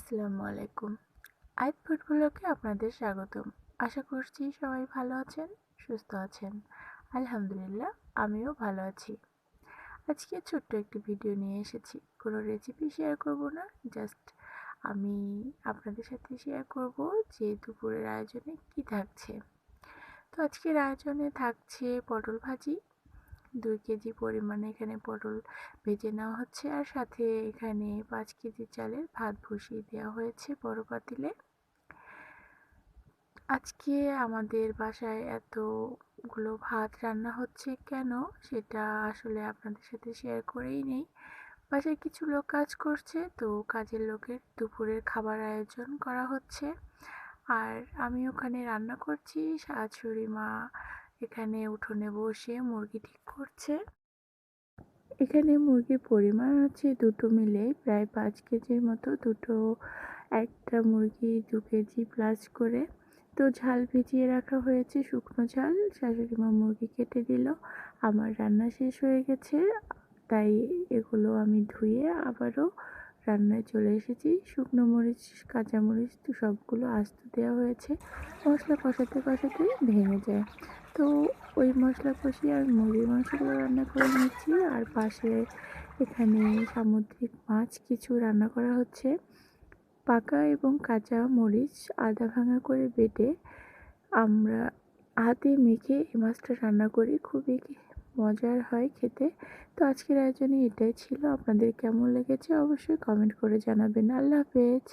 আসসালামু আলাইকুম। I'd food ব্লগে আপনাদের স্বাগতম। আশা করছি সবাই ভালো আছেন, সুস্থ আছেন। আলহামদুলিল্লাহ, আমিও ভালো আছি। আজকে ছোট্ট একটি ভিডিও নিয়ে এসেছি। কোনো রেসিপি শেয়ার করব না, জাস্ট আমি আপনাদের সাথে শেয়ার করব যে দুপুরের আয়োজনে কি থাকছে। তো আজকের আয়োজনে থাকছে পটল ভাজি, 2 কেজি পরিমাণে এখানে পটল ভেজে নেওয়া হচ্ছে, আর সাথে এখানে 5 কেজি চালের ভাত বসিয়ে দেওয়া হয়েছে বড় পাতিলে। আজকে আমাদের বাসায় এতগুলো ভাত রান্না হচ্ছে কেন, সেটা আসলে আপনাদের সাথে শেয়ার করেই নেই। বাসায় কিছু লোক কাজ করছে, তো কাজের লোকের দুপুরের খাবার আয়োজন করা হচ্ছে। আর আমি ওখানে রান্না করছি, শাশুড়ি মা এখানে উঠোনে বসে মুরগি ঠিক করছে। এখানে মুরগির পরিমাণ আছে দুটো মিলে প্রায় 5 কেজির মতো। একটা মুরগি 2 কেজি প্লাস করে। তো ঝাল ভিজিয়ে রাখা হয়েছে, শুকনো ঝাল। শাশুড়ি মা মুরগি কেটে দিল। আমার রান্না শেষ হয়ে গেছে, তাই এগুলো আমি ধুয়ে আবারও রান্নায় চলে এসেছি। শুকনো মরিচ, কাঁচা মরিচ তো সবগুলো আস্ত দেওয়া হয়েছে। মশলা কষাতে কষাতেই ভেঙে যায়, তো ওই মশলা কষিয়ে আমি মুরগির মাংসগুলো রান্না করে নিচ্ছি। আর পাশে এখানে সামুদ্রিক মাছ কিছু রান্না করা হচ্ছে। পাকা এবং কাঁচা মরিচ আধা ভাঙা করে বেটে আমরা হাতে মেখে এই মাছটা রান্না করি, খুবই মজার হয় খেতে। তো আজকের আয়োজনে এটাই ছিল। আপনাদের কেমন লেগেছে অবশ্যই কমেন্ট করে জানাবেন। আল্লাহ হাফেজ।